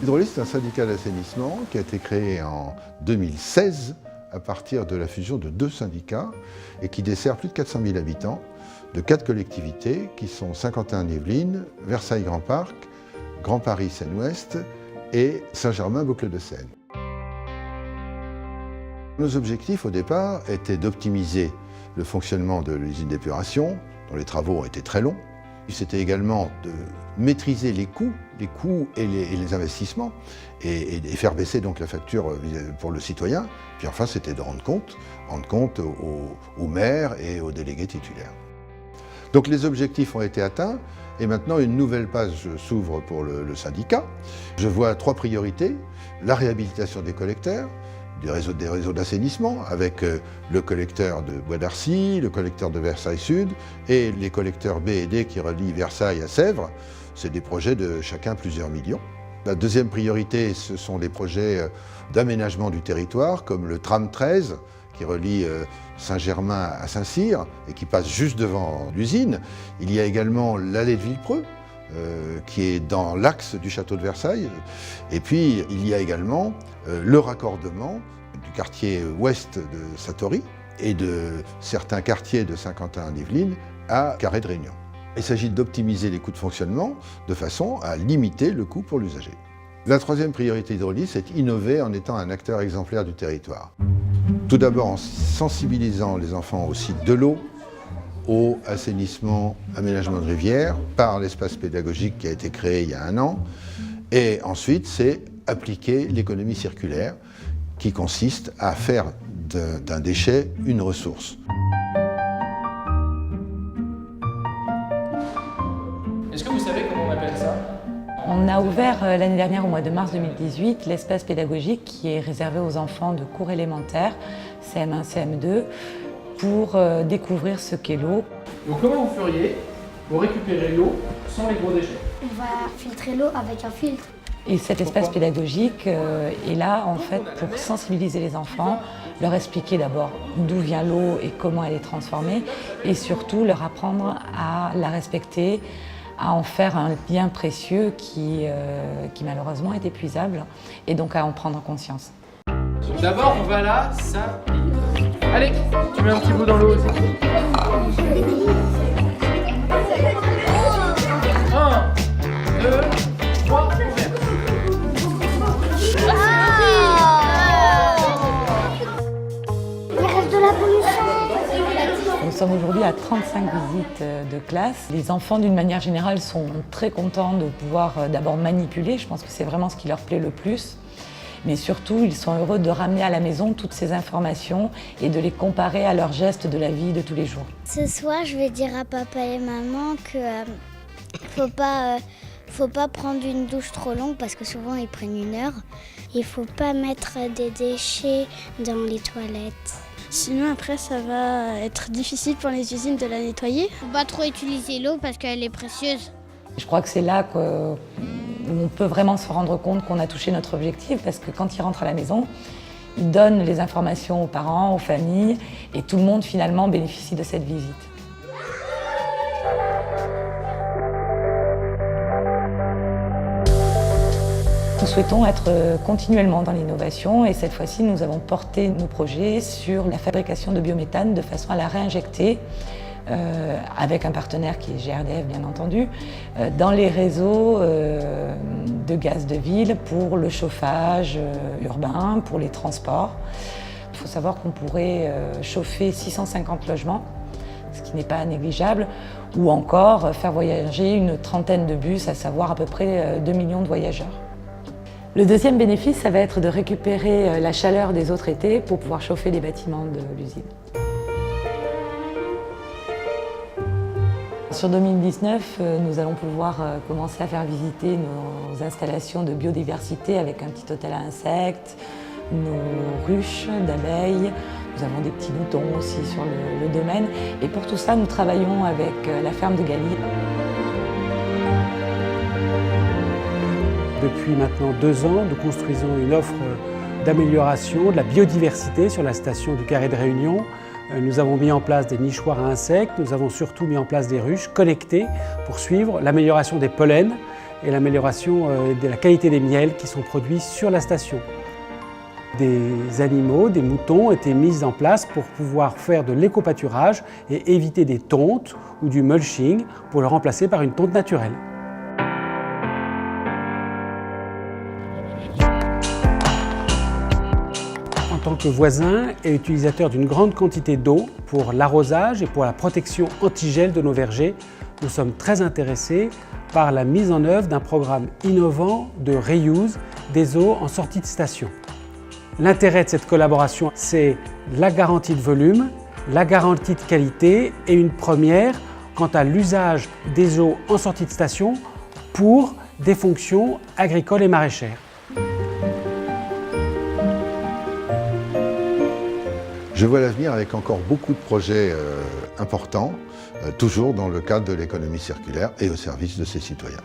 Hydrolis, c'est un syndicat d'assainissement qui a été créé en 2016 à partir de la fusion de 2 syndicats et qui dessert plus de 400 000 habitants de 4 collectivités qui sont Saint-Quentin-en-Yvelines, Versailles-Grand Parc, Grand Paris Seine-Ouest et Saint-Germain-Boucles-de-Seine. Nos objectifs au départ étaient d'optimiser le fonctionnement de l'usine d'épuration, dont les travaux ont été très longs. C'était également de maîtriser les coûts et les investissements et faire baisser donc la facture pour le citoyen. Puis enfin, c'était de rendre compte aux maires et aux délégués titulaires. Donc les objectifs ont été atteints et maintenant une nouvelle page s'ouvre pour le syndicat. Je vois 3 priorités: la réhabilitation des collecteurs, des réseaux d'assainissement avec le collecteur de Bois d'Arcy, le collecteur de Versailles Sud et les collecteurs B et D qui relient Versailles à Sèvres. C'est des projets de chacun plusieurs millions. La deuxième priorité, ce sont les projets d'aménagement du territoire comme le tram 13 qui relie Saint-Germain à Saint-Cyr et qui passe juste devant l'usine. Il y a également l'allée de Villepreux, qui est dans l'axe du château de Versailles. Et puis, il y a également le raccordement du quartier ouest de Satory et de certains quartiers de Saint-Quentin-en-Yvelines à Carré de Réunion. Il s'agit d'optimiser les coûts de fonctionnement de façon à limiter le coût pour l'usager. La troisième priorité d'Hydrolis, c'est innover en étant un acteur exemplaire du territoire. Tout d'abord en sensibilisant les enfants au cycle de l'eau, eau, assainissement, aménagement de rivières, par l'espace pédagogique qui a été créé il y a 1 an. Et ensuite, c'est appliquer l'économie circulaire, qui consiste à faire d'un déchet une ressource. Est-ce que vous savez comment on appelle ça ? On a ouvert l'année dernière, au mois de mars 2018, l'espace pédagogique qui est réservé aux enfants de cours élémentaires, CM1, CM2, pour découvrir ce qu'est l'eau. Donc comment vous feriez pour récupérer l'eau sans les gros déchets ? On va filtrer l'eau avec un filtre. Et cet espace pédagogique est là en fait pour sensibiliser les enfants, leur expliquer d'abord d'où vient l'eau et comment elle est transformée, et surtout leur apprendre à la respecter, à en faire un bien précieux qui malheureusement est épuisable, et donc à en prendre conscience. Donc d'abord on va là, ça. Allez, tu mets un petit bout dans l'eau aussi. 1, 2, 3, ouvert. Il reste de la pollution. Nous sommes aujourd'hui à 35 visites de classe. Les enfants, d'une manière générale, sont très contents de pouvoir d'abord manipuler. Je pense que c'est vraiment ce qui leur plaît le plus. Mais surtout, ils sont heureux de ramener à la maison toutes ces informations et de les comparer à leurs gestes de la vie de tous les jours. Ce soir, je vais dire à papa et maman que faut pas prendre une douche trop longue parce que souvent ils prennent 1 heure. Il faut pas mettre des déchets dans les toilettes. Sinon après ça va être difficile pour les usines de la nettoyer. Faut pas trop utiliser l'eau parce qu'elle est précieuse. Je crois que c'est là où on peut vraiment se rendre compte qu'on a touché notre objectif, parce que quand ils rentrent à la maison, ils donnent les informations aux parents, aux familles, et tout le monde finalement bénéficie de cette visite. Nous souhaitons être continuellement dans l'innovation, et cette fois-ci nous avons porté nos projets sur la fabrication de biométhane de façon à la réinjecter avec un partenaire qui est GRDF bien entendu, dans les réseaux de gaz de ville pour le chauffage urbain, pour les transports. Il faut savoir qu'on pourrait chauffer 650 logements, ce qui n'est pas négligeable, ou encore faire voyager une 30aine de bus, à savoir à peu près 2 millions de voyageurs. Le deuxième bénéfice, ça va être de récupérer la chaleur des autres étés pour pouvoir chauffer les bâtiments de l'usine. Sur 2019, nous allons pouvoir commencer à faire visiter nos installations de biodiversité avec un petit hôtel à insectes, nos ruches d'abeilles. Nous avons des petits moutons aussi sur le domaine. Et pour tout ça, nous travaillons avec la ferme de Galie. Depuis maintenant 2 ans, nous construisons une offre d'amélioration de la biodiversité sur la station du Carré de Réunion. Nous avons mis en place des nichoirs à insectes, nous avons surtout mis en place des ruches connectées pour suivre l'amélioration des pollens et l'amélioration de la qualité des miels qui sont produits sur la station. Des animaux, des moutons étaient mis en place pour pouvoir faire de l'éco-pâturage et éviter des tontes ou du mulching pour le remplacer par une tonte naturelle. En tant que voisin et utilisateur d'une grande quantité d'eau pour l'arrosage et pour la protection antigel de nos vergers, nous sommes très intéressés par la mise en œuvre d'un programme innovant de reuse des eaux en sortie de station. L'intérêt de cette collaboration, c'est la garantie de volume, la garantie de qualité et une première quant à l'usage des eaux en sortie de station pour des fonctions agricoles et maraîchères. Je vois l'avenir avec encore beaucoup de projets importants, toujours dans le cadre de l'économie circulaire et au service de ses citoyens.